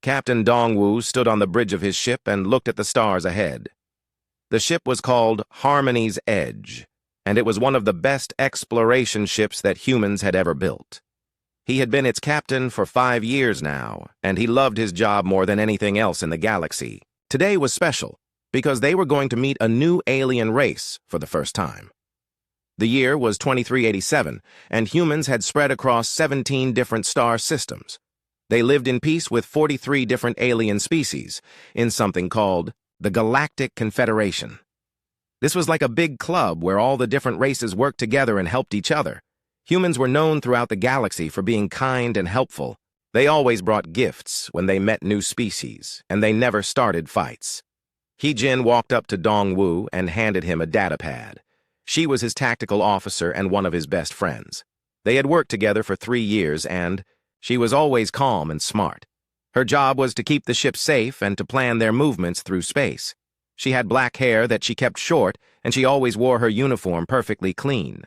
Captain Dongwu stood on the bridge of his ship and looked at the stars ahead. The ship was called Harmony's Edge, and it was one of the best exploration ships that humans had ever built. He had been its captain for 5 years now, and he loved his job more than anything else in the galaxy. Today was special, because they were going to meet a new alien race for the first time. The year was 2387, and humans had spread across 17 different star systems. They lived in peace with 43 different alien species, in something called the Galactic Confederation. This was like a big club where all the different races worked together and helped each other. Humans were known throughout the galaxy for being kind and helpful. They always brought gifts when they met new species, and they never started fights. He-Jin walked up to Dongwu and handed him a datapad. She was his tactical officer and one of his best friends. They had worked together for 3 years, and she was always calm and smart. Her job was to keep the ship safe and to plan their movements through space. She had black hair that she kept short, and she always wore her uniform perfectly clean.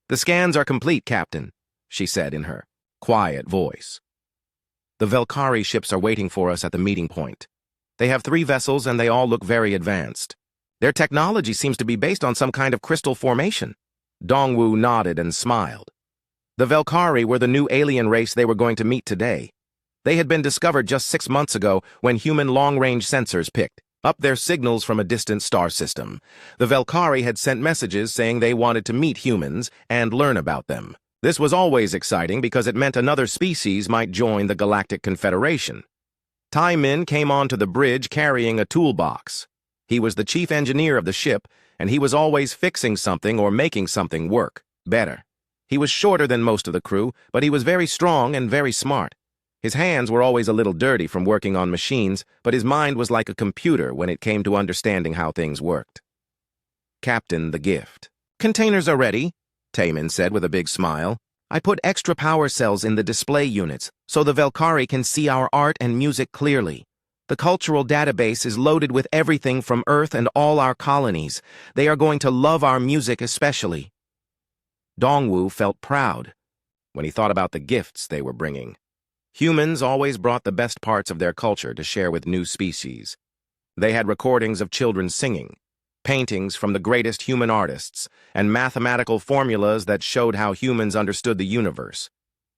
"The scans are complete, Captain," she said in her quiet voice. "The Velkari ships are waiting for us at the meeting point. They have 3 vessels and they all look very advanced. Their technology seems to be based on some kind of crystal formation." Dongwu nodded and smiled. The Velkari were the new alien race they were going to meet today. They had been discovered just 6 months ago when human long-range sensors picked up their signals from a distant star system. The Velkari had sent messages saying they wanted to meet humans and learn about them. This was always exciting because it meant another species might join the Galactic Confederation. Tai Min came onto the bridge carrying a toolbox. He was the chief engineer of the ship, and he was always fixing something or making something work better. He was shorter than most of the crew, but he was very strong and very smart. His hands were always a little dirty from working on machines, but his mind was like a computer when it came to understanding how things worked. "Captain, the gift." "Containers are ready," Tai Min said with a big smile. "I put extra power cells in the display units so the Velkari can see our art and music clearly. The cultural database is loaded with everything from Earth and all our colonies. They are going to love our music especially." Dongwu felt proud when he thought about the gifts they were bringing. Humans always brought the best parts of their culture to share with new species. They had recordings of children singing, paintings from the greatest human artists, and mathematical formulas that showed how humans understood the universe.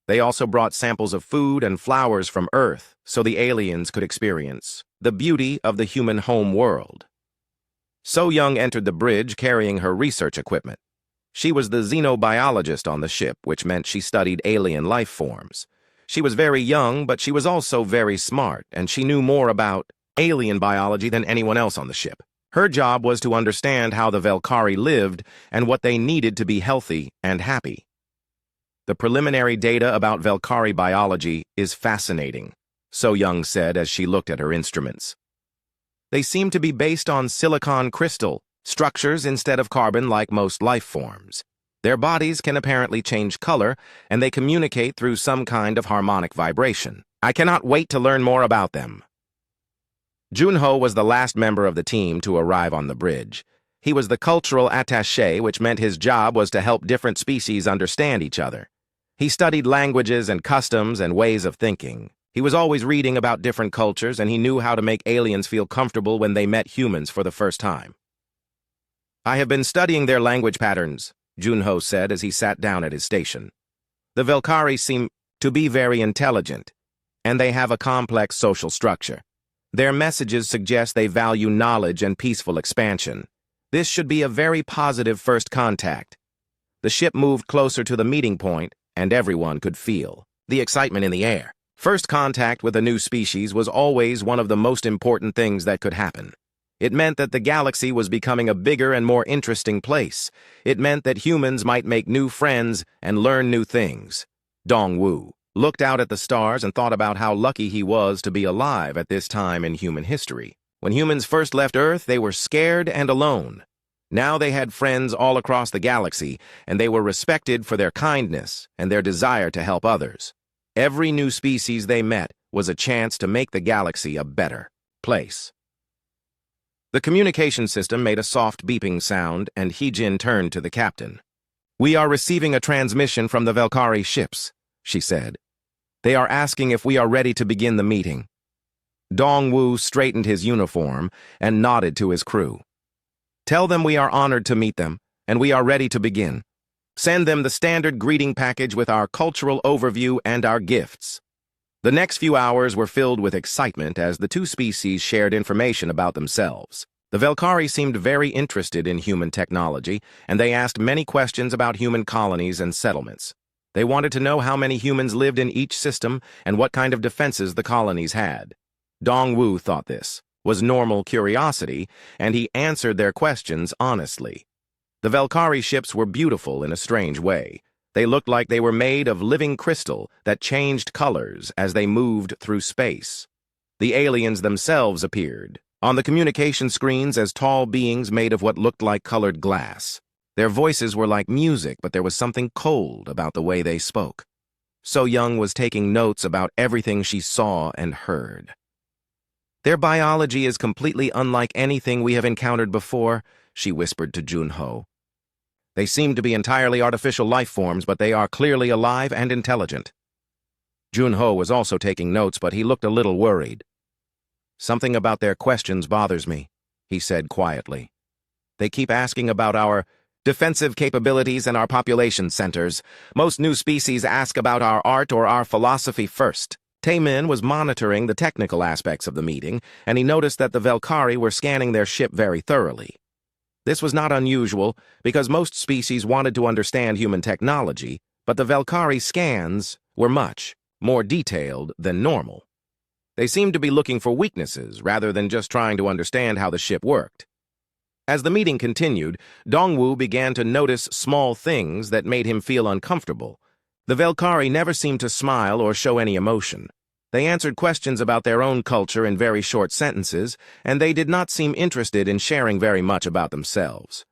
They also brought samples of food and flowers from Earth so the aliens could experience the beauty of the human home world. So Young entered the bridge carrying her research equipment. She was the xenobiologist on the ship, which meant she studied alien life forms. She was very young, but she was also very smart, and she knew more about alien biology than anyone else on the ship. Her job was to understand how the Velkari lived and what they needed to be healthy and happy. "The preliminary data about Velkari biology is fascinating," So Young said as she looked at her instruments. "They seem to be based on silicon crystal structures instead of carbon like most life forms. Their bodies can apparently change color, and they communicate through some kind of harmonic vibration. I cannot wait to learn more about them." Junho was the last member of the team to arrive on the bridge. He was the cultural attaché, which meant his job was to help different species understand each other. He studied languages and customs and ways of thinking. He was always reading about different cultures, and he knew how to make aliens feel comfortable when they met humans for the first time. "I have been studying their language patterns," Junho said as he sat down at his station. "The Velkari seem to be very intelligent, and they have a complex social structure. Their messages suggest they value knowledge and peaceful expansion. This should be a very positive first contact." The ship moved closer to the meeting point, and everyone could feel the excitement in the air. First contact with a new species was always one of the most important things that could happen. It meant that the galaxy was becoming a bigger and more interesting place. It meant that humans might make new friends and learn new things. Dongwu looked out at the stars and thought about how lucky he was to be alive at this time in human history. When humans first left Earth, they were scared and alone. Now they had friends all across the galaxy, and they were respected for their kindness and their desire to help others. Every new species they met was a chance to make the galaxy a better place. The communication system made a soft beeping sound, and He-Jin turned to the captain. "We are receiving a transmission from the Velkari ships," she said. They are asking if we are ready to begin the meeting. Dongwu straightened his uniform and nodded to his crew. Tell them we are honored to meet them, and we are ready to begin. Send them the standard greeting package with our cultural overview and our gifts. The next few hours were filled with excitement as the two species shared information about themselves. The Velkari seemed very interested in human technology, and they asked many questions about human colonies and settlements. They wanted to know how many humans lived in each system and what kind of defenses the colonies had. Dongwu thought this was normal curiosity, and he answered their questions honestly. The Velkari ships were beautiful in a strange way. They looked like they were made of living crystal that changed colors as they moved through space. The aliens themselves appeared on the communication screens as tall beings made of what looked like colored glass. Their voices were like music, but there was something cold about the way they spoke. So Young was taking notes about everything she saw and heard. Their biology is completely unlike anything we have encountered before, she whispered to Junho. They seem to be entirely artificial life forms, but they are clearly alive and intelligent. Junho was also taking notes, but he looked a little worried. Something about their questions bothers me, he said quietly. They keep asking about our defensive capabilities and our population centers. Most new species ask about our art or our philosophy first. Taemin was monitoring the technical aspects of the meeting, and he noticed that the Velkari were scanning their ship very thoroughly. This was not unusual, because most species wanted to understand human technology, but the Velkari scans were much more detailed than normal. They seemed to be looking for weaknesses rather than just trying to understand how the ship worked. As the meeting continued, Dongwu began to notice small things that made him feel uncomfortable. The Velkari never seemed to smile or show any emotion. They answered questions about their own culture in very short sentences, and they did not seem interested in sharing very much about themselves.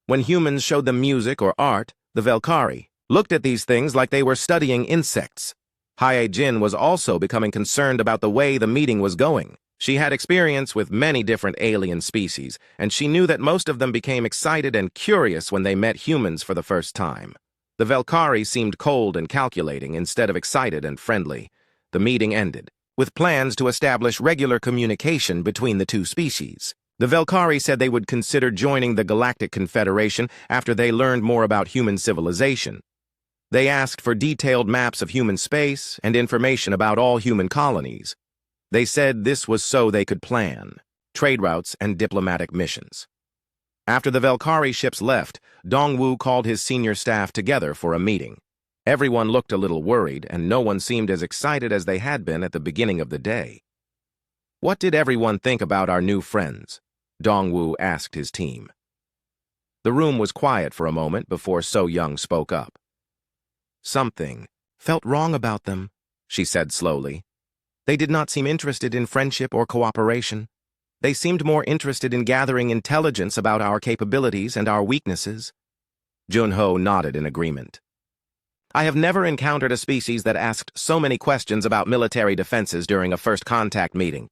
When humans showed them music or art, the Velkari looked at these things like they were studying insects. Hae-jin was also becoming concerned about the way the meeting was going. She had experience with many different alien species, and she knew that most of them became excited and curious when they met humans for the first time. The Velkari seemed cold and calculating instead of excited and friendly. The meeting ended, with plans to establish regular communication between the two species. The Velkari said they would consider joining the Galactic Confederation after they learned more about human civilization. They asked for detailed maps of human space and information about all human colonies. They said this was so they could plan trade routes and diplomatic missions. After the Velkari ships left, Dongwu called his senior staff together for a meeting. Everyone looked a little worried, and no one seemed as excited as they had been at the beginning of the day. What did everyone think about our new friends? Dongwu asked his team. The room was quiet for a moment before So Young spoke up. Something felt wrong about them, she said slowly. They did not seem interested in friendship or cooperation. They seemed more interested in gathering intelligence about our capabilities and our weaknesses. Junho nodded in agreement. I have never encountered a species that asked so many questions about military defenses during a first contact meeting.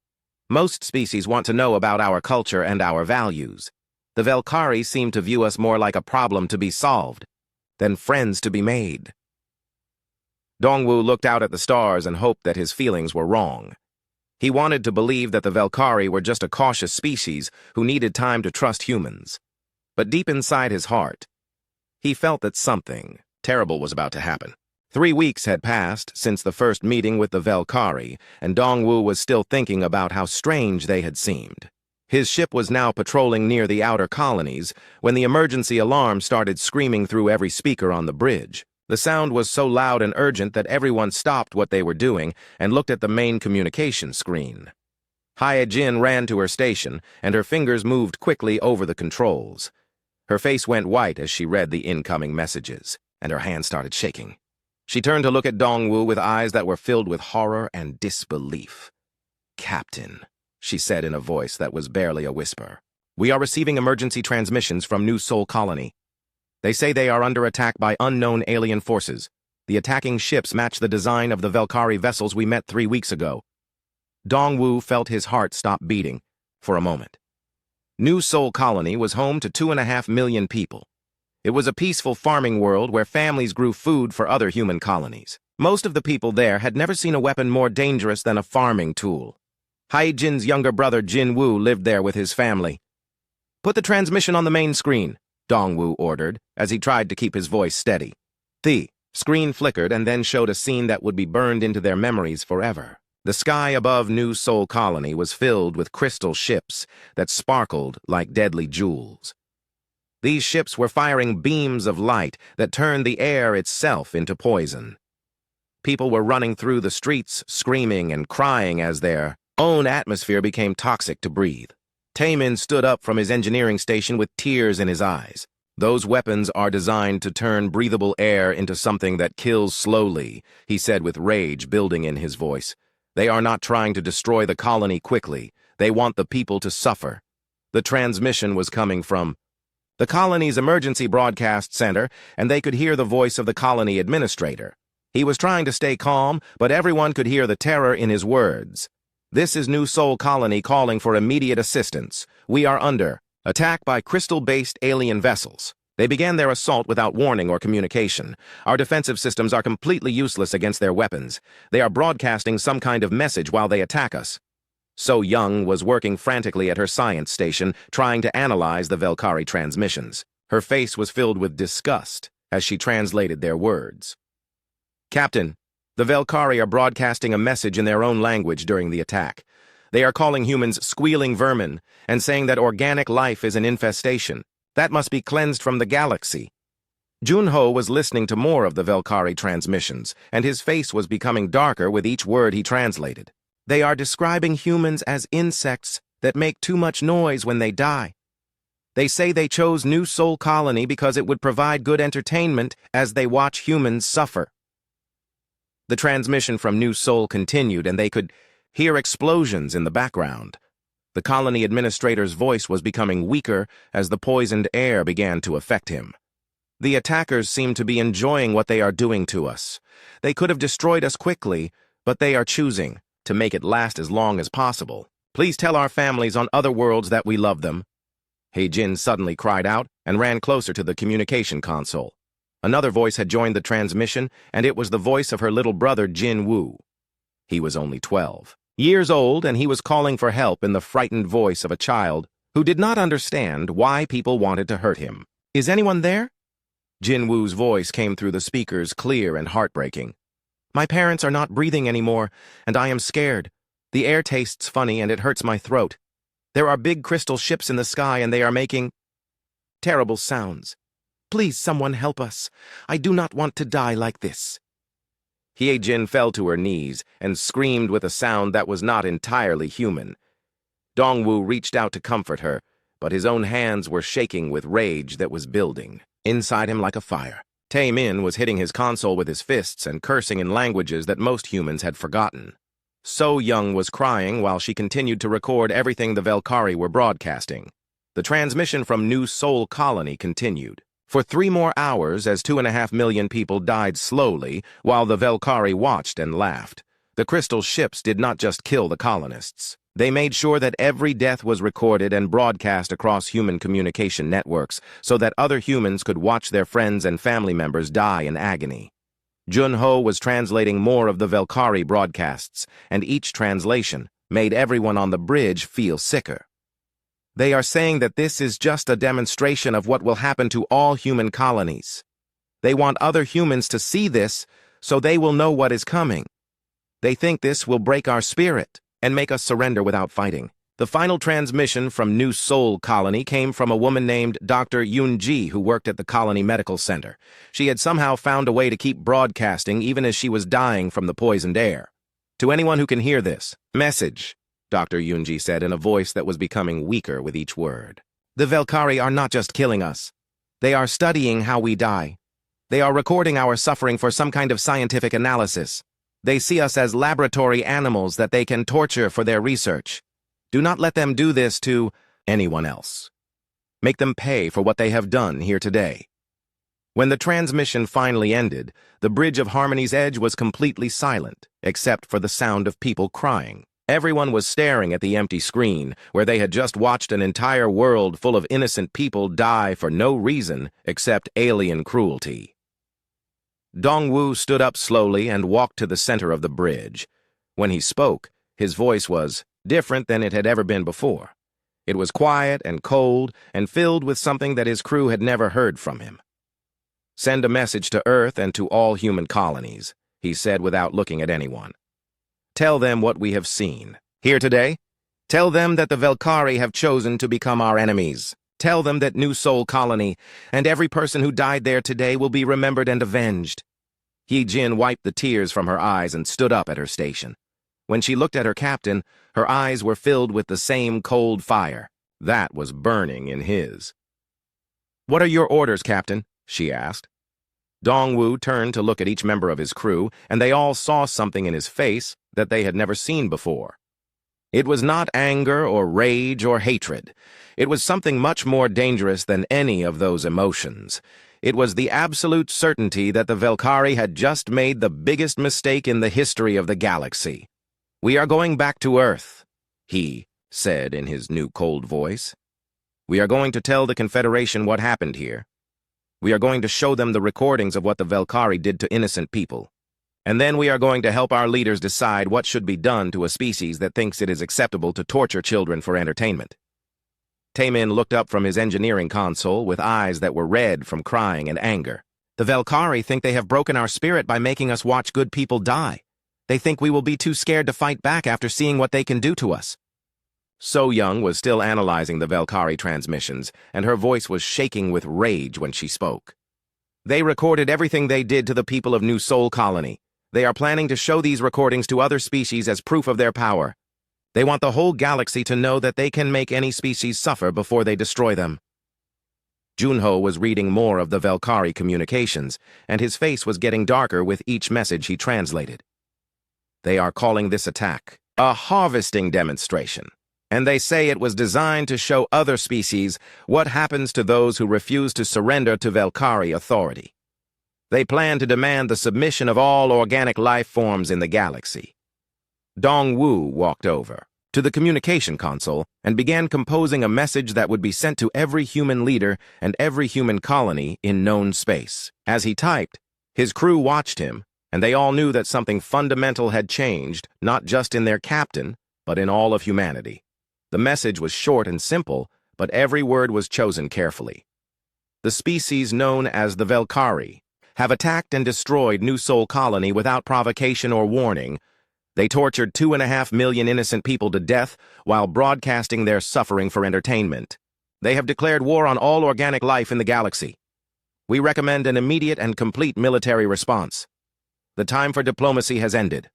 Most species want to know about our culture and our values. The Velkari seem to view us more like a problem to be solved than friends to be made. Dongwu looked out at the stars and hoped that his feelings were wrong. He wanted to believe that the Velkari were just a cautious species who needed time to trust humans. But deep inside his heart, he felt that something terrible was about to happen. 3 weeks had passed since the first meeting with the Velkari, and Dongwu was still thinking about how strange they had seemed. His ship was now patrolling near the outer colonies when the emergency alarm started screaming through every speaker on the bridge. The sound was so loud and urgent that everyone stopped what they were doing and looked at the main communication screen. Hae-jin ran to her station, and her fingers moved quickly over the controls. Her face went white as she read the incoming messages, and her hands started shaking. She turned to look at Dongwu with eyes that were filled with horror and disbelief. "Captain," she said in a voice that was barely a whisper, "we are receiving emergency transmissions from New Seoul Colony. They say they are under attack by unknown alien forces. The attacking ships match the design of the Velkari vessels we met 3 weeks ago." Dongwu felt his heart stop beating for a moment. New Seoul Colony was home to 2.5 million people. It was a peaceful farming world where families grew food for other human colonies. Most of the people there had never seen a weapon more dangerous than a farming tool. Hai-Jin's younger brother Jin-Woo lived there with his family. "Put the transmission on the main screen," Dong-Woo ordered, as he tried to keep his voice steady. The screen flickered and then showed a scene that would be burned into their memories forever. The sky above New Seoul Colony was filled with crystal ships that sparkled like deadly jewels. These ships were firing beams of light that turned the air itself into poison. People were running through the streets, screaming and crying as their own atmosphere became toxic to breathe. Taemin stood up from his engineering station with tears in his eyes. "Those weapons are designed to turn breathable air into something that kills slowly," he said with rage building in his voice. "They are not trying to destroy the colony quickly. They want the people to suffer." The transmission was coming from the colony's emergency broadcast center, and they could hear the voice of the colony administrator. He was trying to stay calm, but everyone could hear the terror in his words. "This is New Seoul Colony calling for immediate assistance. We are under attack by crystal-based alien vessels. They began their assault without warning or communication. Our defensive systems are completely useless against their weapons. They are broadcasting some kind of message while they attack us." So Young was working frantically at her science station, trying to analyze the Velkari transmissions. Her face was filled with disgust as she translated their words. "Captain, the Velkari are broadcasting a message in their own language during the attack. They are calling humans squealing vermin and saying that organic life is an infestation. That must be cleansed from the galaxy." Junho was listening to more of the Velkari transmissions, and his face was becoming darker with each word he translated. "They are describing humans as insects that make too much noise when they die. They say they chose New Seoul Colony because it would provide good entertainment as they watch humans suffer." The transmission from New Seoul continued, and they could hear explosions in the background. The colony administrator's voice was becoming weaker as the poisoned air began to affect him. "The attackers seem to be enjoying what they are doing to us. They could have destroyed us quickly, but they are choosing to make it last as long as possible. Please tell our families on other worlds that we love them." Hai-Jin suddenly cried out and ran closer to the communication console. Another voice had joined the transmission, and it was the voice of her little brother Jin-Woo. He was only 12 years old, and he was calling for help in the frightened voice of a child who did not understand why people wanted to hurt him. "Is anyone there?" Jin-Woo's voice came through the speakers, clear and heartbreaking. "My parents are not breathing anymore, and I am scared. The air tastes funny, and it hurts my throat. There are big crystal ships in the sky, and they are making terrible sounds. Please, someone help us. I do not want to die like this." Hye-Jin fell to her knees and screamed with a sound that was not entirely human. Dong-Woo reached out to comfort her, but his own hands were shaking with rage that was building inside him like a fire. Tae-min was hitting his console with his fists and cursing in languages that most humans had forgotten. So Young was crying while she continued to record everything the Velkari were broadcasting. The transmission from New Seoul Colony continued for 3 more hours as 2.5 million people died slowly while the Velkari watched and laughed. The crystal ships did not just kill the colonists. They made sure that every death was recorded and broadcast across human communication networks so that other humans could watch their friends and family members die in agony. Junho was translating more of the Velkari broadcasts, and each translation made everyone on the bridge feel sicker. "They are saying that this is just a demonstration of what will happen to all human colonies. They want other humans to see this so they will know what is coming. They think this will break our spirit and make us surrender without fighting." The final transmission from New Seoul Colony came from a woman named Dr. Yoon-ji who worked at the Colony Medical Center. She had somehow found a way to keep broadcasting even as she was dying from the poisoned air. "To anyone who can hear this message," Dr. Yoon-ji said in a voice that was becoming weaker with each word. "The Velkari are not just killing us. They are studying how we die. They are recording our suffering for some kind of scientific analysis. They see us as laboratory animals that they can torture for their research. Do not let them do this to anyone else. Make them pay for what they have done here today." When the transmission finally ended, the Bridge of Harmony's edge was completely silent, except for the sound of people crying. Everyone was staring at the empty screen, where they had just watched an entire world full of innocent people die for no reason except alien cruelty. Dongwu stood up slowly and walked to the center of the bridge. When he spoke, his voice was different than it had ever been before. It was quiet and cold and filled with something that his crew had never heard from him. "Send a message to Earth and to all human colonies," he said without looking at anyone. "Tell them what we have seen. Here today, tell them that the Velkari have chosen to become our enemies. Tell them that New Soul Colony and every person who died there today will be remembered and avenged." Yi Jin wiped the tears from her eyes and stood up at her station. When she looked at her captain, her eyes were filled with the same cold fire. That was burning in his. "What are your orders, Captain?" she asked. Dongwu turned to look at each member of his crew, and they all saw something in his face that they had never seen before. It was not anger or rage or hatred. It was something much more dangerous than any of those emotions. It was the absolute certainty that the Velkari had just made the biggest mistake in the history of the galaxy. "We are going back to Earth," he said in his new cold voice. "We are going to tell the Confederation what happened here. We are going to show them the recordings of what the Velkari did to innocent people. And then we are going to help our leaders decide what should be done to a species that thinks it is acceptable to torture children for entertainment." Taemin looked up from his engineering console with eyes that were red from crying and anger. "The Velkari think they have broken our spirit by making us watch good people die. They think we will be too scared to fight back after seeing what they can do to us." So Young was still analyzing the Velkari transmissions, and her voice was shaking with rage when she spoke. "They recorded everything they did to the people of New Soul Colony. They are planning to show these recordings to other species as proof of their power. They want the whole galaxy to know that they can make any species suffer before they destroy them." Junho was reading more of the Velkari communications, and his face was getting darker with each message he translated. "They are calling this attack a harvesting demonstration, and they say it was designed to show other species what happens to those who refuse to surrender to Velkari authority. They plan to demand the submission of all organic life forms in the galaxy." Dongwu walked over to the communication console and began composing a message that would be sent to every human leader and every human colony in known space. As he typed, his crew watched him, and they all knew that something fundamental had changed, not just in their captain, but in all of humanity. The message was short and simple, but every word was chosen carefully. "The species known as the Velkari have attacked and destroyed New Soul Colony without provocation or warning. They tortured 2.5 million innocent people to death while broadcasting their suffering for entertainment. They have declared war on all organic life in the galaxy. We recommend an immediate and complete military response. The time for diplomacy has ended."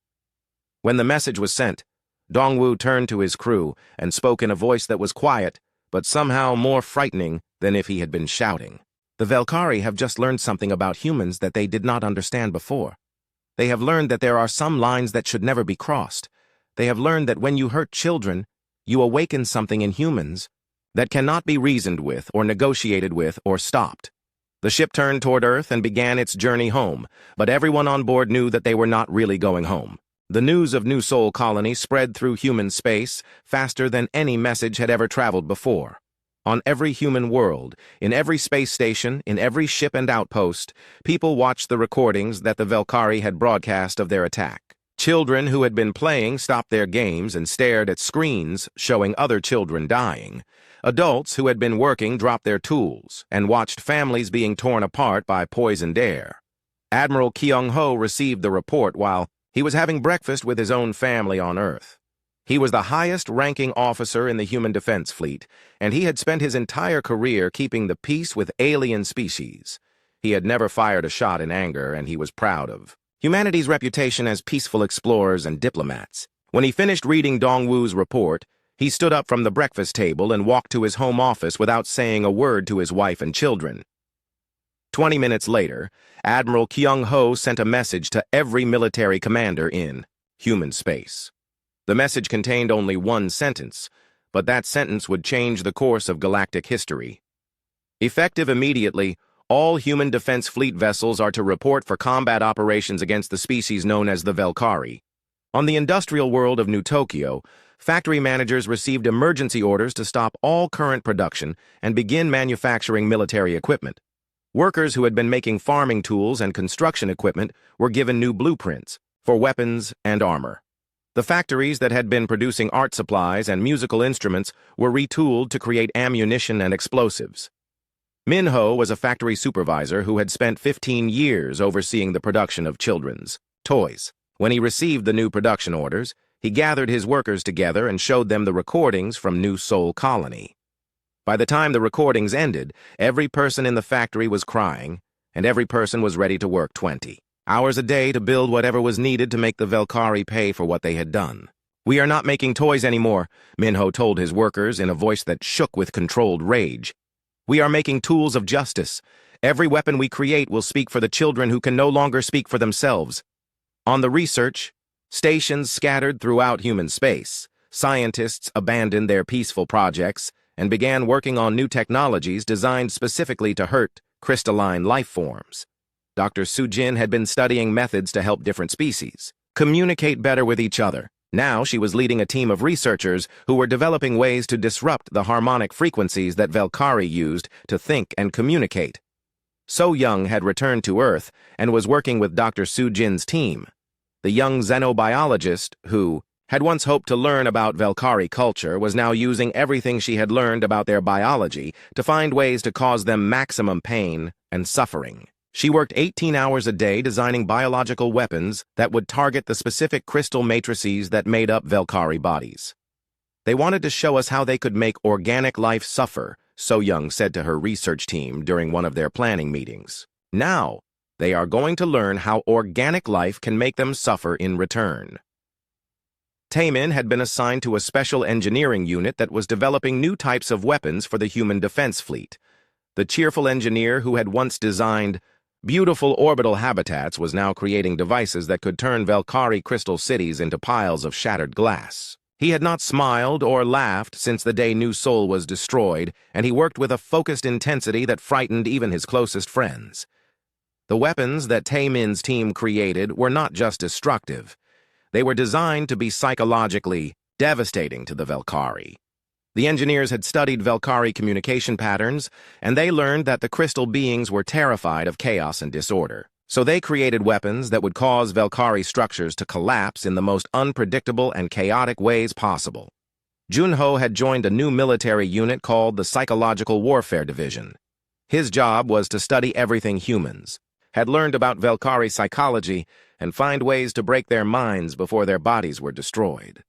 When the message was sent, Dongwu turned to his crew and spoke in a voice that was quiet, but somehow more frightening than if he had been shouting. "The Velkari have just learned something about humans that they did not understand before. They have learned that there are some lines that should never be crossed. They have learned that when you hurt children, you awaken something in humans that cannot be reasoned with or negotiated with or stopped." The ship turned toward Earth and began its journey home, but everyone on board knew that they were not really going home. The news of New Soul Colony spread through human space faster than any message had ever traveled before. On every human world, in every space station, in every ship and outpost, people watched the recordings that the Velkari had broadcast of their attack. Children who had been playing stopped their games and stared at screens showing other children dying. Adults who had been working dropped their tools and watched families being torn apart by poisoned air. Admiral Kyung-ho received the report while he was having breakfast with his own family on Earth. He was the highest-ranking officer in the human defense fleet, and he had spent his entire career keeping the peace with alien species. He had never fired a shot in anger, and he was proud of humanity's reputation as peaceful explorers and diplomats. When he finished reading Dongwu's report, he stood up from the breakfast table and walked to his home office without saying a word to his wife and children. 20 minutes later, Admiral Kyung-ho sent a message to every military commander in human space. The message contained only one sentence, but that sentence would change the course of galactic history. Effective immediately, all human defense fleet vessels are to report for combat operations against the species known as the Velkari. On the industrial world of New Tokyo, factory managers received emergency orders to stop all current production and begin manufacturing military equipment. Workers who had been making farming tools and construction equipment were given new blueprints for weapons and armor. The factories that had been producing art supplies and musical instruments were retooled to create ammunition and explosives. Minho was a factory supervisor who had spent 15 years overseeing the production of children's toys. When he received the new production orders, he gathered his workers together and showed them the recordings from New Sol Colony. By the time the recordings ended, every person in the factory was crying, and every person was ready to work 20 hours a day to build whatever was needed to make the Velkhari pay for what they had done. "We are not making toys anymore," Minho told his workers in a voice that shook with controlled rage. "We are making tools of justice. Every weapon we create will speak for the children who can no longer speak for themselves." On the research stations scattered throughout human space, scientists abandoned their peaceful projects and began working on new technologies designed specifically to hurt crystalline life forms. Dr. Sujin had been studying methods to help different species communicate better with each other. Now she was leading a team of researchers who were developing ways to disrupt the harmonic frequencies that Velkhari used to think and communicate. So Young had returned to Earth and was working with Dr. Sujin's team. The young xenobiologist, who had once hoped to learn about Velkhari culture, was now using everything she had learned about their biology to find ways to cause them maximum pain and suffering. She worked 18 hours a day designing biological weapons that would target the specific crystal matrices that made up Velkhari bodies. "They wanted to show us how they could make organic life suffer," So Young said to her research team during one of their planning meetings. "Now, they are going to learn how organic life can make them suffer in return." Taemin had been assigned to a special engineering unit that was developing new types of weapons for the human defense fleet. The cheerful engineer who had once designed beautiful orbital habitats was now creating devices that could turn Velkhari crystal cities into piles of shattered glass. He had not smiled or laughed since the day New Sol was destroyed, and he worked with a focused intensity that frightened even his closest friends. The weapons that Taemin's team created were not just destructive. They were designed to be psychologically devastating to the Velkhari. The engineers had studied Velkhari communication patterns, and they learned that the crystal beings were terrified of chaos and disorder. So they created weapons that would cause Velkhari structures to collapse in the most unpredictable and chaotic ways possible. Junho had joined a new military unit called the Psychological Warfare Division. His job was to study everything humans, had learned about Velkhari psychology, and find ways to break their minds before their bodies were destroyed.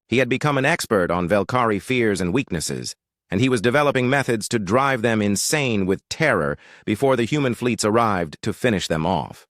He had become an expert on Velkhari fears and weaknesses, and he was developing methods to drive them insane with terror before the human fleets arrived to finish them off.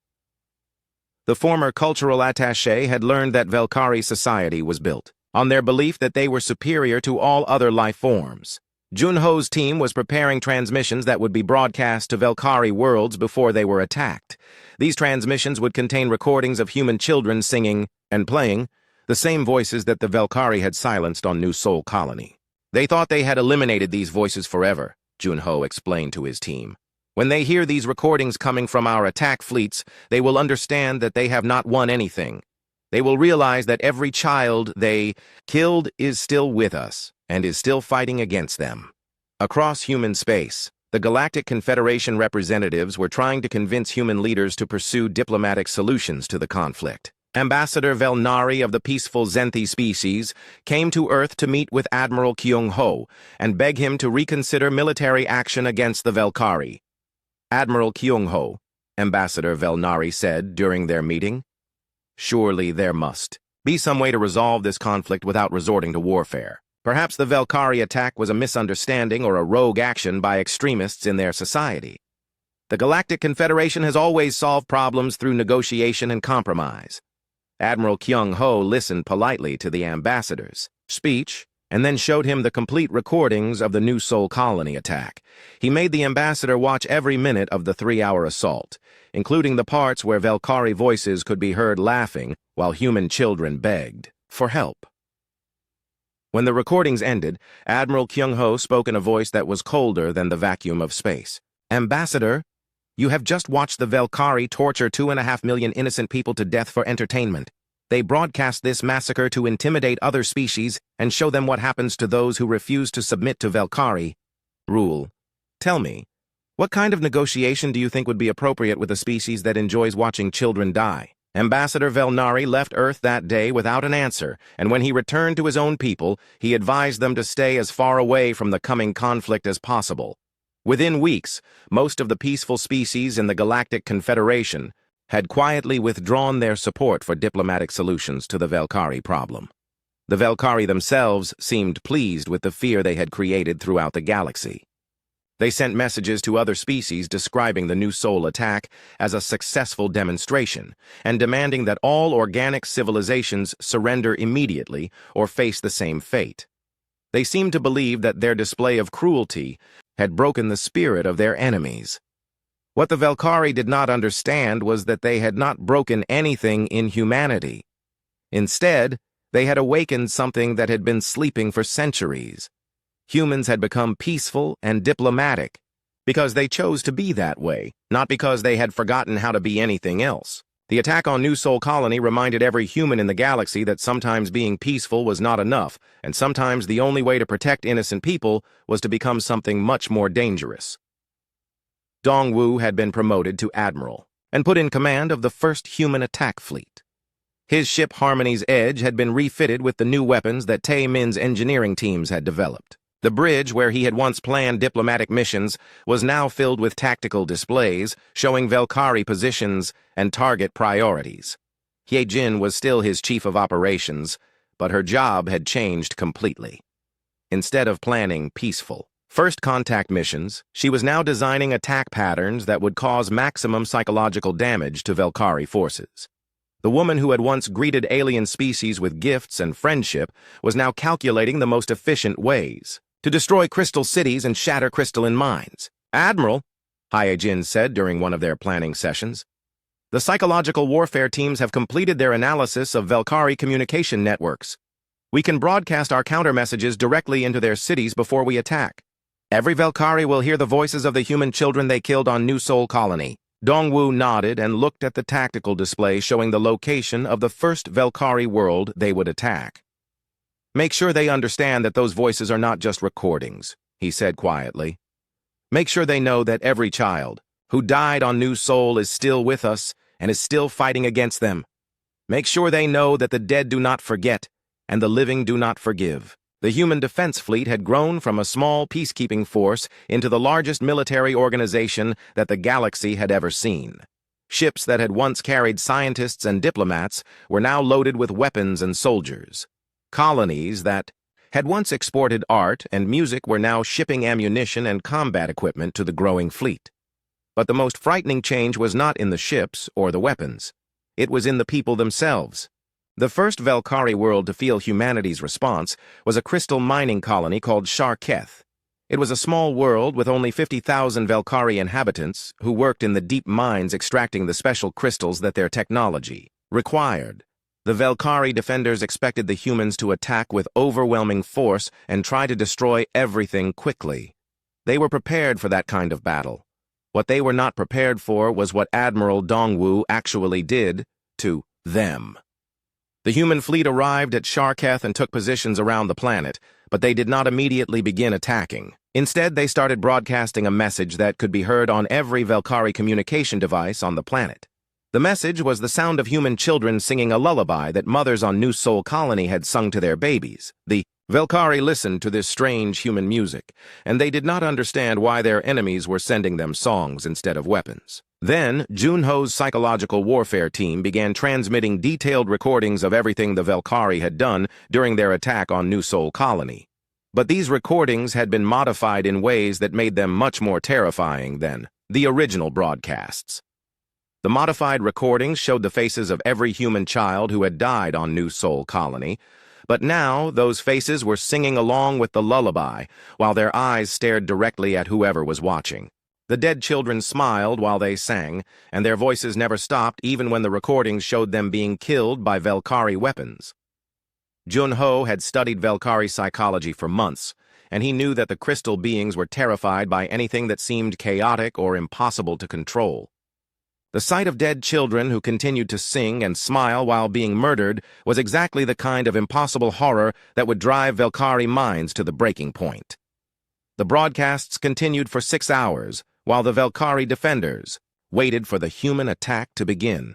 The former cultural attaché had learned that Velkhari society was built on their belief that they were superior to all other life forms. Junho's team was preparing transmissions that would be broadcast to Velkhari worlds before they were attacked. These transmissions would contain recordings of human children singing and playing the same voices that the Velkhari had silenced on New Sol Colony. "They thought they had eliminated these voices forever," Junho explained to his team. "When they hear these recordings coming from our attack fleets, they will understand that they have not won anything. They will realize that every child they killed is still with us and is still fighting against them." Across human space, the Galactic Confederation representatives were trying to convince human leaders to pursue diplomatic solutions to the conflict. Ambassador Velnari of the peaceful Zenthi species came to Earth to meet with Admiral Kyung-ho and beg him to reconsider military action against the Velkhari. "Admiral Kyung-ho," Ambassador Velnari said during their meeting, "surely there must be some way to resolve this conflict without resorting to warfare. Perhaps the Velkhari attack was a misunderstanding or a rogue action by extremists in their society. The Galactic Confederation has always solved problems through negotiation and compromise." Admiral Kyung-ho listened politely to the ambassador's speech and then showed him the complete recordings of the New Sol Colony attack. He made the ambassador watch every minute of the 3-hour assault, including the parts where Velkhari voices could be heard laughing while human children begged for help. When the recordings ended, Admiral Kyung-ho spoke in a voice that was colder than the vacuum of space. "Ambassador, you have just watched the Velkhari torture 2.5 million innocent people to death for entertainment. They broadcast this massacre to intimidate other species and show them what happens to those who refuse to submit to Velkhari rule. Tell me, What kind of negotiation do you think would be appropriate with a species that enjoys watching children die? Ambassador Velnari left Earth that day without an answer, and when he returned to his own people, he advised them to stay as far away from the coming conflict as possible. Within weeks, most of the peaceful species in the Galactic Confederation had quietly withdrawn their support for diplomatic solutions to the Velkari problem. The Velkari themselves seemed pleased with the fear they had created throughout the galaxy. They sent messages to other species describing the New Sol attack as a successful demonstration and demanding that all organic civilizations surrender immediately or face the same fate. They seemed to believe that their display of cruelty had broken the spirit of their enemies. What the Velkari did not understand was that they had not broken anything in humanity. Instead, they had awakened something that had been sleeping for centuries. Humans had become peaceful and diplomatic because they chose to be that way, not because they had forgotten how to be anything else. The attack on New Sol Colony reminded every human in the galaxy that sometimes being peaceful was not enough, and sometimes the only way to protect innocent people was to become something much more dangerous. Dongwu had been promoted to admiral and put in command of the first human attack fleet. His ship Harmony's Edge had been refitted with the new weapons that Tae Min's engineering teams had developed. The bridge, where he had once planned diplomatic missions, was now filled with tactical displays showing Velkari positions and target priorities. Hyejin was still his chief of operations, but her job had changed completely. Instead of planning peaceful first contact missions, she was now designing attack patterns that would cause maximum psychological damage to Velkari forces. The woman who had once greeted alien species with gifts and friendship was now calculating the most efficient ways to destroy crystal cities and shatter crystalline mines. "Admiral," Hyejin said during one of their planning sessions, "the psychological warfare teams have completed their analysis of Velkari communication networks. We can broadcast our counter-messages directly into their cities before we attack. Every Velkari will hear the voices of the human children they killed on New Sol Colony." Dongwu nodded and looked at the tactical display showing the location of the first Velkari world they would attack. "Make sure they understand that those voices are not just recordings," he said quietly. "Make sure they know that every child who died on New Sol is still with us and is still fighting against them. Make sure they know that the dead do not forget and the living do not forgive." The human defense fleet had grown from a small peacekeeping force into the largest military organization that the galaxy had ever seen. Ships that had once carried scientists and diplomats were now loaded with weapons and soldiers. Colonies that had once exported art and music were now shipping ammunition and combat equipment to the growing fleet. But the most frightening change was not in the ships or the weapons. It was in the people themselves. The first Velkari world to feel humanity's response was a crystal mining colony called Sharketh. It was a small world with only 50,000 Velkari inhabitants who worked in the deep mines extracting the special crystals that their technology required. The Velkari defenders expected the humans to attack with overwhelming force and try to destroy everything quickly. They were prepared for that kind of battle. What they were not prepared for was what Admiral Dongwu actually did to them. The human fleet arrived at Sharketh and took positions around the planet, but they did not immediately begin attacking. Instead, they started broadcasting a message that could be heard on every Velkari communication device on the planet. The message was the sound of human children singing a lullaby that mothers on New Sol Colony had sung to their babies. The Velkari listened to this strange human music, and they did not understand why their enemies were sending them songs instead of weapons. Then, Junho's psychological warfare team began transmitting detailed recordings of everything the Velkari had done during their attack on New Sol Colony. But these recordings had been modified in ways that made them much more terrifying than the original broadcasts. The modified recordings showed the faces of every human child who had died on New Sol Colony, but now those faces were singing along with the lullaby while their eyes stared directly at whoever was watching. The dead children smiled while they sang, and their voices never stopped even when the recordings showed them being killed by Velkari weapons. Junho had studied Velkari psychology for months, and he knew that the crystal beings were terrified by anything that seemed chaotic or impossible to control. The sight of dead children who continued to sing and smile while being murdered was exactly the kind of impossible horror that would drive Velkari minds to the breaking point. The broadcasts continued for 6 hours, while the Velkhari defenders waited for the human attack to begin.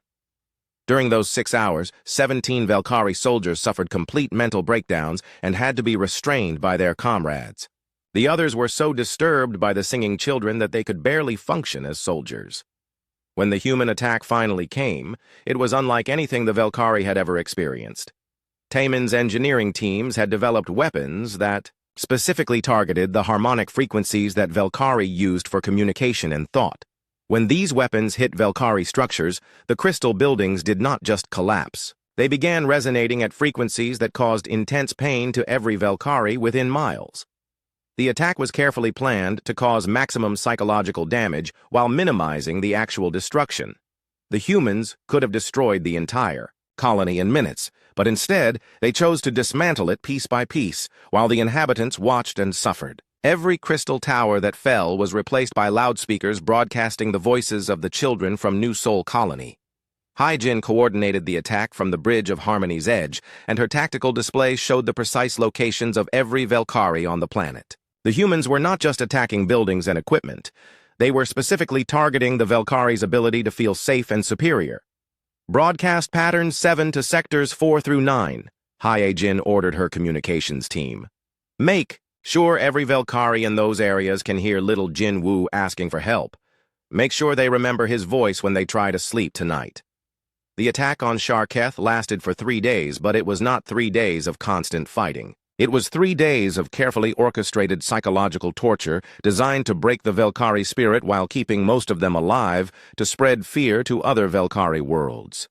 During those 6 hours, 17 Velkhari soldiers suffered complete mental breakdowns and had to be restrained by their comrades. The others were so disturbed by the singing children that they could barely function as soldiers. When the human attack finally came, it was unlike anything the Velkhari had ever experienced. Taemin's engineering teams had developed weapons that specifically targeted the harmonic frequencies that Velkhari used for communication and thought. When these weapons hit Velkhari structures, the crystal buildings did not just collapse. They began resonating at frequencies that caused intense pain to every Velkhari within miles. The attack was carefully planned to cause maximum psychological damage while minimizing the actual destruction. The humans could have destroyed the entire colony in minutes, but instead they chose to dismantle it piece by piece, while the inhabitants watched and suffered. Every crystal tower that fell was replaced by loudspeakers broadcasting the voices of the children from New Sol Colony. Hyjin coordinated the attack from the bridge of Harmony's Edge, and her tactical display showed the precise locations of every Velkhari on the planet. The humans were not just attacking buildings and equipment. They were specifically targeting the Velkhari's ability to feel safe and superior. Broadcast patterns 7 to sectors 4 through 9, Hyjin ordered her communications team. Make sure every Velkhari in those areas can hear little Jin Woo asking for help. Make sure they remember his voice when they try to sleep tonight. The attack on Sharketh lasted for 3 days, but it was not 3 days of constant fighting. It was 3 days of carefully orchestrated psychological torture designed to break the Velkhari spirit while keeping most of them alive to spread fear to other Velkhari worlds.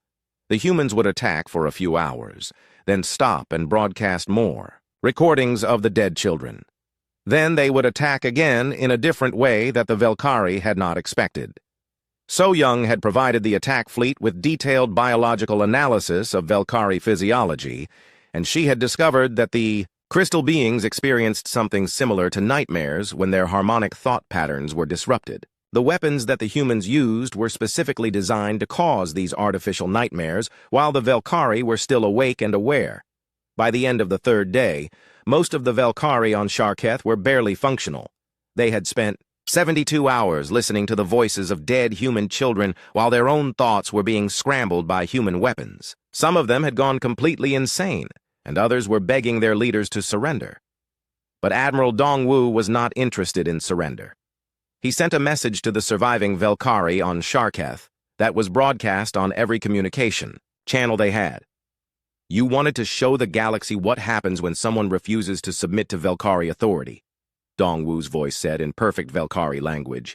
The humans would attack for a few hours, then stop and broadcast more recordings of the dead children. Then they would attack again in a different way that the Velkhari had not expected. So Young had provided the attack fleet with detailed biological analysis of Velkhari physiology, and she had discovered that the crystal beings experienced something similar to nightmares when their harmonic thought patterns were disrupted. The weapons that the humans used were specifically designed to cause these artificial nightmares while the Velkhari were still awake and aware. By the end of the 3rd day, most of the Velkhari on Sharketh were barely functional. They had spent 72 hours listening to the voices of dead human children while their own thoughts were being scrambled by human weapons. Some of them had gone completely insane, and others were begging their leaders to surrender. But Admiral Dongwu was not interested in surrender. He sent a message to the surviving Velkhari on Sharketh that was broadcast on every communication channel they had. You wanted to show the galaxy what happens when someone refuses to submit to Velkhari authority, Dongwu's voice said in perfect Velkhari language.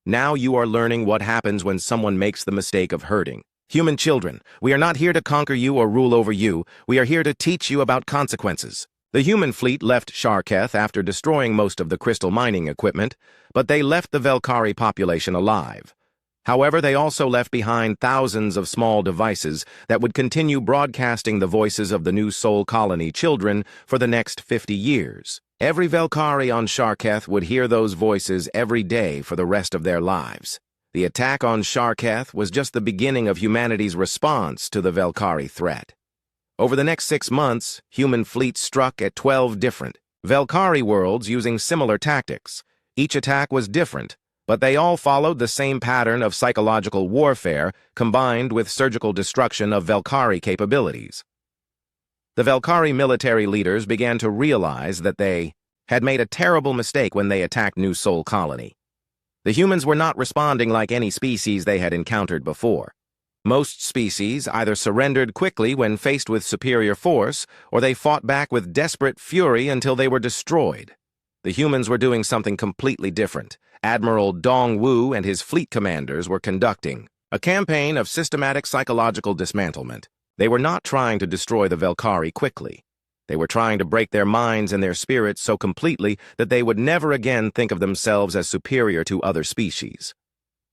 Now you are learning what happens when someone makes the mistake of hurting human children. We are not here to conquer you or rule over you. We are here to teach you about consequences. The human fleet left Sharketh after destroying most of the crystal mining equipment, but they left the Velkhari population alive. However, they also left behind thousands of small devices that would continue broadcasting the voices of the New Sol Colony children for the next 50 years. Every Velkhari on Sharketh would hear those voices every day for the rest of their lives. The attack on Sharketh was just the beginning of humanity's response to the Velkhari threat. Over the next 6 months, human fleets struck at 12 different Velkhari worlds using similar tactics. Each attack was different, but they all followed the same pattern of psychological warfare combined with surgical destruction of Velkhari capabilities. The Velkhari military leaders began to realize that they had made a terrible mistake when they attacked New Sol Colony. The humans were not responding like any species they had encountered before. Most species either surrendered quickly when faced with superior force, or they fought back with desperate fury until they were destroyed. The humans were doing something completely different. Admiral Dongwu and his fleet commanders were conducting a campaign of systematic psychological dismantlement. They were not trying to destroy the Velkhari quickly. They were trying to break their minds and their spirits so completely that they would never again think of themselves as superior to other species.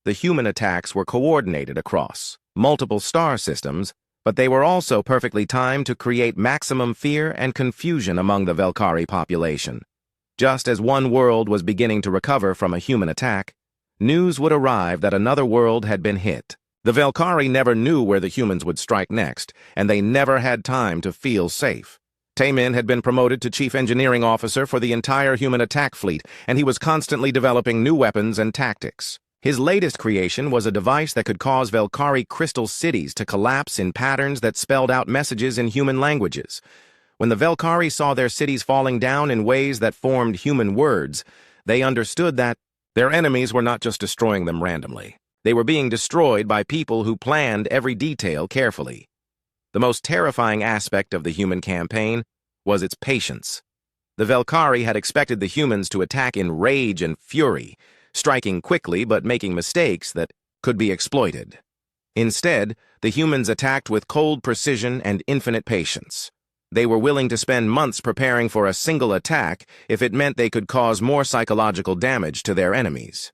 The human attacks were coordinated across multiple star systems, but they were also perfectly timed to create maximum fear and confusion among the Velkhari population. Just as one world was beginning to recover from a human attack, news would arrive that another world had been hit. The Velkhari never knew where the humans would strike next, and they never had time to feel safe. Tae-min had been promoted to Chief Engineering Officer for the entire human attack fleet, and he was constantly developing new weapons and tactics. His latest creation was a device that could cause Velkhari crystal cities to collapse in patterns that spelled out messages in human languages. When the Velkhari saw their cities falling down in ways that formed human words, they understood that their enemies were not just destroying them randomly. They were being destroyed by people who planned every detail carefully. The most terrifying aspect of the human campaign was its patience. The Velkhari had expected the humans to attack in rage and fury, striking quickly but making mistakes that could be exploited. Instead, the humans attacked with cold precision and infinite patience. They were willing to spend months preparing for a single attack if it meant they could cause more psychological damage to their enemies.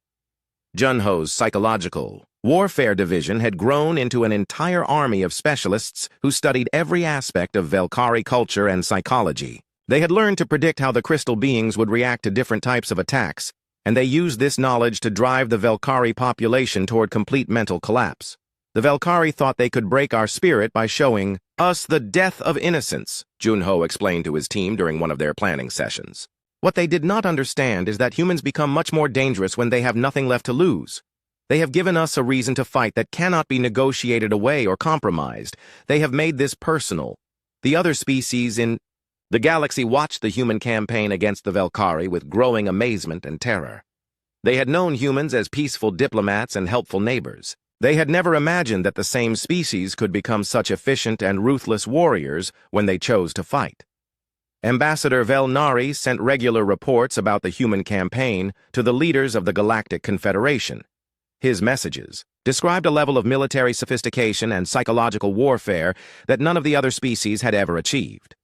Junho's psychological warfare division had grown into an entire army of specialists who studied every aspect of Velkhari culture and psychology. They had learned to predict how the crystal beings would react to different types of attacks, and they used this knowledge to drive the Velkhari population toward complete mental collapse. The Velkhari thought they could break our spirit by showing us the death of innocence, Junho explained to his team during one of their planning sessions. What they did not understand is that humans become much more dangerous when they have nothing left to lose. They have given us a reason to fight that cannot be negotiated away or compromised. They have made this personal. The other species in the galaxy watched the human campaign against the Velkhari with growing amazement and terror. They had known humans as peaceful diplomats and helpful neighbors. They had never imagined that the same species could become such efficient and ruthless warriors when they chose to fight. Ambassador Vel-Nari sent regular reports about the human campaign to the leaders of the Galactic Confederation. His messages described a level of military sophistication and psychological warfare that none of the other species had ever achieved.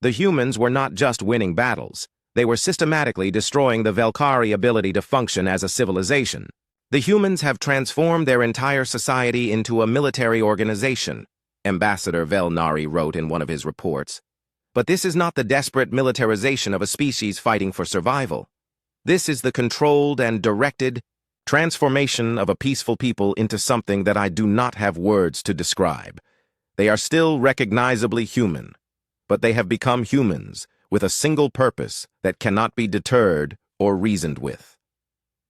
The humans were not just winning battles, they were systematically destroying the Velkhari ability to function as a civilization. The humans have transformed their entire society into a military organization, Ambassador Vel-Nari wrote in one of his reports. But this is not the desperate militarization of a species fighting for survival. This is the controlled and directed transformation of a peaceful people into something that I do not have words to describe. They are still recognizably human, but they have become humans with a single purpose that cannot be deterred or reasoned with.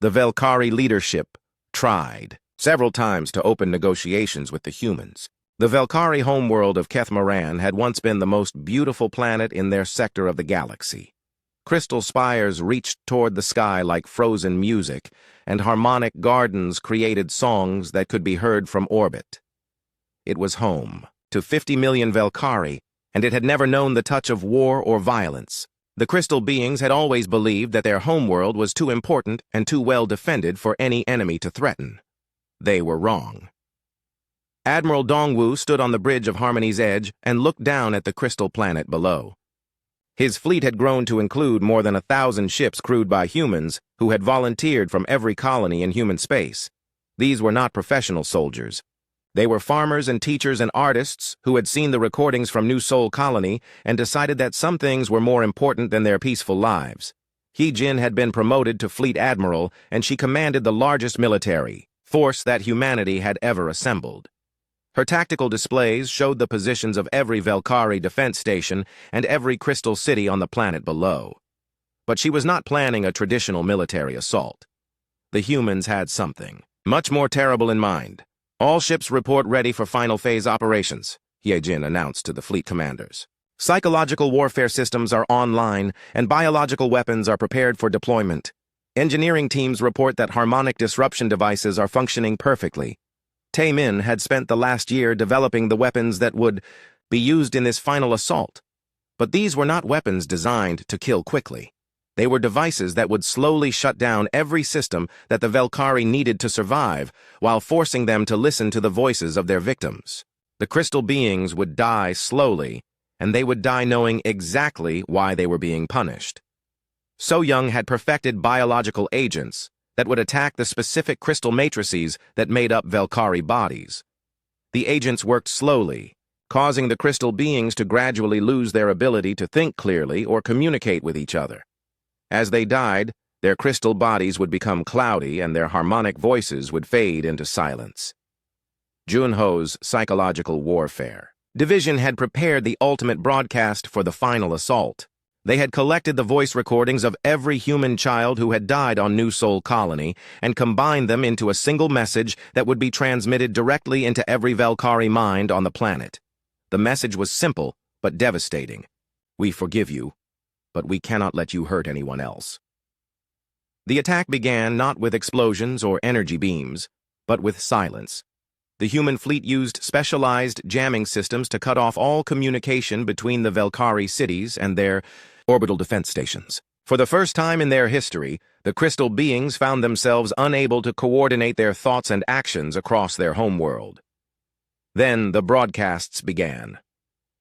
The Velkhari leadership tried several times to open negotiations with the humans. The Velkhari homeworld of Kethmaran had once been the most beautiful planet in their sector of the galaxy. Crystal spires reached toward the sky like frozen music, and harmonic gardens created songs that could be heard from orbit. It was home to 50 million Velkhari, and it had never known the touch of war or violence. The crystal beings had always believed that their homeworld was too important and too well defended for any enemy to threaten. They were wrong. Admiral Dongwu stood on the bridge of Harmony's Edge and looked down at the crystal planet below. His fleet had grown to include more than 1,000 ships crewed by humans who had volunteered from every colony in human space. These were not professional soldiers. They were farmers and teachers and artists who had seen the recordings from New Sol Colony and decided that some things were more important than their peaceful lives. He-Jin had been promoted to Fleet Admiral, and she commanded the largest military force that humanity had ever assembled. Her tactical displays showed the positions of every Velkhari defense station and every crystal city on the planet below. But she was not planning a traditional military assault. The humans had something much more terrible in mind. All ships report ready for final phase operations, He-Jin announced to the fleet commanders. Psychological warfare systems are online, and biological weapons are prepared for deployment. Engineering teams report that harmonic disruption devices are functioning perfectly. Tae-min had spent the last year developing the weapons that would be used in this final assault. But these were not weapons designed to kill quickly. They were devices that would slowly shut down every system that the Velkhari needed to survive, while forcing them to listen to the voices of their victims. The crystal beings would die slowly, and they would die knowing exactly why they were being punished. So Young had perfected biological agents that would attack the specific crystal matrices that made up Velkhari bodies. The agents worked slowly, causing the crystal beings to gradually lose their ability to think clearly or communicate with each other. As they died, their crystal bodies would become cloudy and their harmonic voices would fade into silence. Junho's psychological warfare Division had prepared the ultimate broadcast for the final assault. They had collected the voice recordings of every human child who had died on New Sol Colony and combined them into a single message that would be transmitted directly into every Valkyrie mind on the planet. The message was simple but devastating. We forgive you, but we cannot let you hurt anyone else. The attack began not with explosions or energy beams, but with silence. The human fleet used specialized jamming systems to cut off all communication between the Valkyrie cities and their orbital defense stations. For the first time in their history, the crystal beings found themselves unable to coordinate their thoughts and actions across their homeworld. Then the broadcasts began.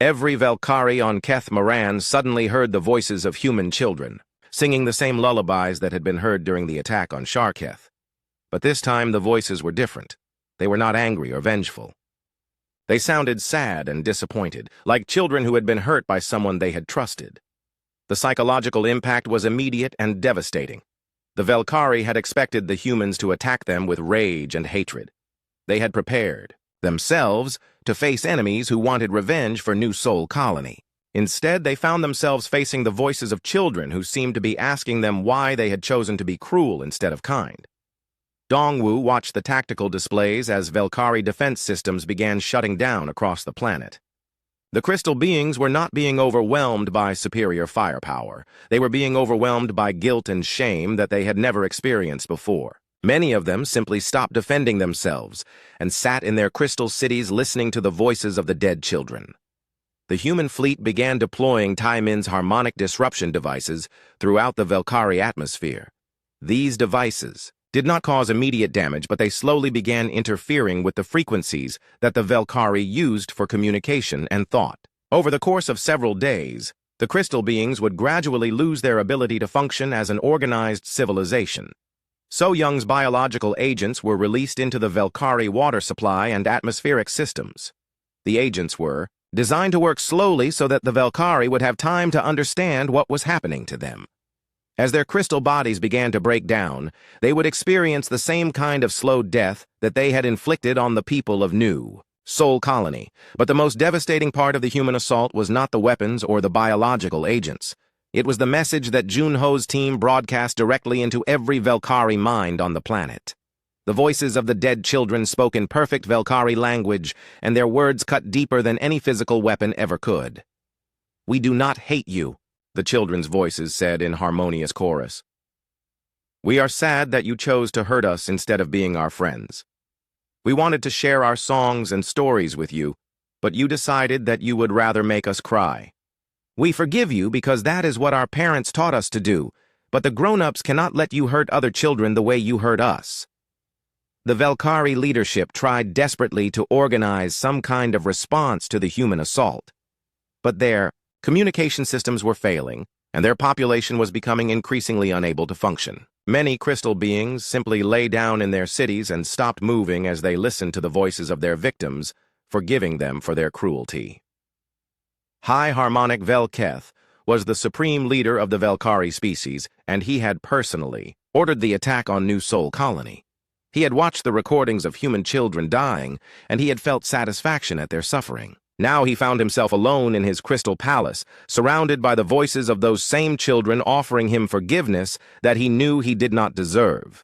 Every Valkyrie on Keth Moran suddenly heard the voices of human children, singing the same lullabies that had been heard during the attack on Sharketh. But this time the voices were different. They were not angry or vengeful. They sounded sad and disappointed, like children who had been hurt by someone they had trusted. The psychological impact was immediate and devastating. The Valkyrie had expected the humans to attack them with rage and hatred. They had prepared themselves to face enemies who wanted revenge for New Sol Colony. Instead, they found themselves facing the voices of children who seemed to be asking them why they had chosen to be cruel instead of kind. Dongwu watched the tactical displays as Valkyrie defense systems began shutting down across the planet. The crystal beings were not being overwhelmed by superior firepower. They were being overwhelmed by guilt and shame that they had never experienced before. Many of them simply stopped defending themselves and sat in their crystal cities listening to the voices of the dead children. The human fleet began deploying Taimin's harmonic disruption devices throughout the Valkyrie atmosphere. These devices did not cause immediate damage, but they slowly began interfering with the frequencies that the Valkyrie used for communication and thought. Over the course of several days, the crystal beings would gradually lose their ability to function as an organized civilization. So Young's biological agents were released into the Valkyrie water supply and atmospheric systems. The agents were designed to work slowly so that the Valkyrie would have time to understand what was happening to them. As their crystal bodies began to break down, they would experience the same kind of slow death that they had inflicted on the people of New Sol Colony. But the most devastating part of the human assault was not the weapons or the biological agents. It was the message that Junho's team broadcast directly into every Valkyrie mind on the planet. The voices of the dead children spoke in perfect Valkyrie language, and their words cut deeper than any physical weapon ever could. "We do not hate you," the children's voices said in harmonious chorus. "We are sad that you chose to hurt us instead of being our friends. We wanted to share our songs and stories with you, but you decided that you would rather make us cry. We forgive you because that is what our parents taught us to do, but the grown-ups cannot let you hurt other children the way you hurt us." The Valkyrie leadership tried desperately to organize some kind of response to the human assault, but their communication systems were failing, and their population was becoming increasingly unable to function. Many crystal beings simply lay down in their cities and stopped moving as they listened to the voices of their victims, forgiving them for their cruelty. High Harmonic Velketh was the supreme leader of the Valkyrie species, and he had personally ordered the attack on New Sol Colony. He had watched the recordings of human children dying, and he had felt satisfaction at their suffering. Now he found himself alone in his crystal palace, surrounded by the voices of those same children offering him forgiveness that he knew he did not deserve.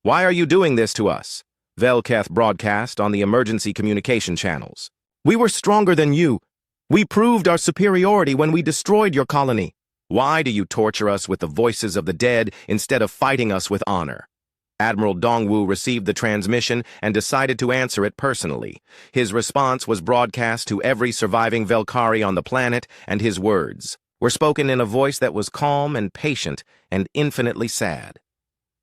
"Why are you doing this to us?" Velketh broadcast on the emergency communication channels. "We were stronger than you. We proved our superiority when we destroyed your colony. Why do you torture us with the voices of the dead instead of fighting us with honor?" Admiral Dongwu received the transmission and decided to answer it personally. His response was broadcast to every surviving Valkyrie on the planet, and his words were spoken in a voice that was calm and patient and infinitely sad.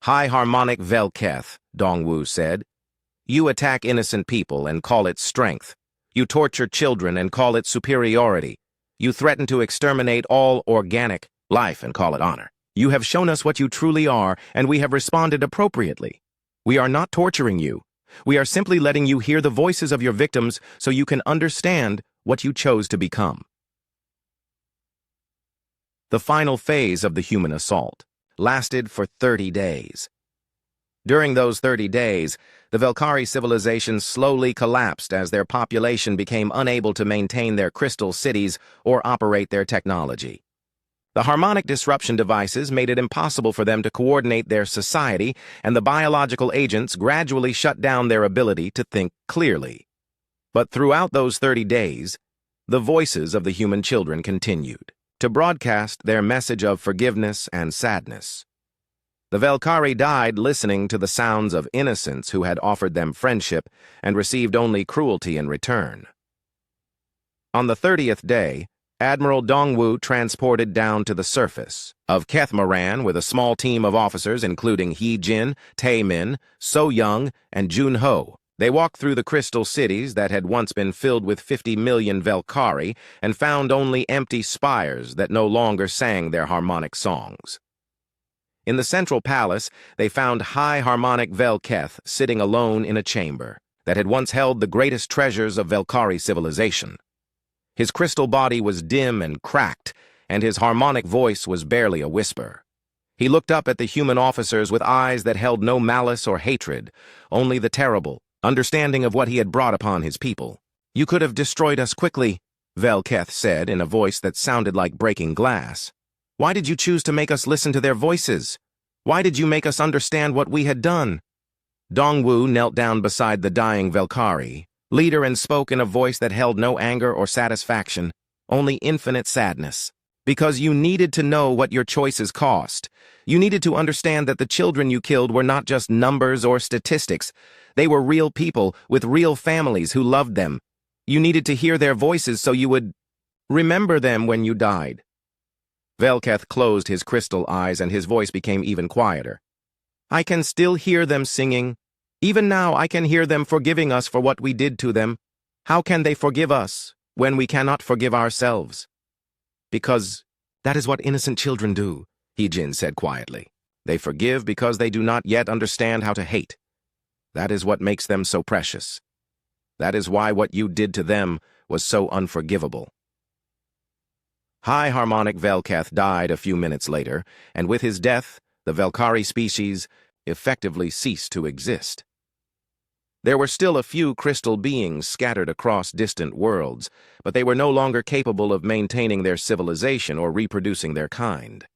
"High Harmonic Velketh," Dongwu said. "You attack innocent people and call it strength. You torture children and call it superiority. You threaten to exterminate all organic life and call it honor. You have shown us what you truly are, and we have responded appropriately. We are not torturing you. We are simply letting you hear the voices of your victims so you can understand what you chose to become." The final phase of the human assault lasted for 30 days. During those 30 days, the Velkari civilization slowly collapsed as their population became unable to maintain their crystal cities or operate their technology. The harmonic disruption devices made it impossible for them to coordinate their society, and the biological agents gradually shut down their ability to think clearly. But throughout those 30 days, the voices of the human children continued to broadcast their message of forgiveness and sadness. The Velkari died listening to the sounds of innocents who had offered them friendship and received only cruelty in return. On the 30th day, Admiral Dongwu transported down to the surface of Kethmaran with a small team of officers including He Jin, Tae Min, So Young, and Jun Ho. They walked through the crystal cities that had once been filled with 50 million Velkari and found only empty spires that no longer sang their harmonic songs. In the central palace, they found High Harmonic Velketh sitting alone in a chamber that had once held the greatest treasures of Velkari civilization. His crystal body was dim and cracked, and his harmonic voice was barely a whisper. He looked up at the human officers with eyes that held no malice or hatred, only the terrible understanding of what he had brought upon his people. "You could have destroyed us quickly," Velketh said in a voice that sounded like breaking glass. "Why did you choose to make us listen to their voices? Why did you make us understand what we had done?" Dongwu knelt down beside the dying Velkari, leader, and spoke in a voice that held no anger or satisfaction, only infinite sadness. "Because you needed to know what your choices cost. You needed to understand that the children you killed were not just numbers or statistics. They were real people with real families who loved them. You needed to hear their voices so you would remember them when you died." Velketh closed his crystal eyes and his voice became even quieter. "I can still hear them singing. Even now I can hear them forgiving us for what we did to them. How can they forgive us when we cannot forgive ourselves?" "Because that is what innocent children do," He-Jin said quietly. "They forgive because they do not yet understand how to hate. That is what makes them so precious. That is why what you did to them was so unforgivable." High Harmonic Velketh died a few minutes later, and with his death, the Velkari species effectively ceased to exist. There were still a few crystal beings scattered across distant worlds, but they were no longer capable of maintaining their civilization or reproducing their kind.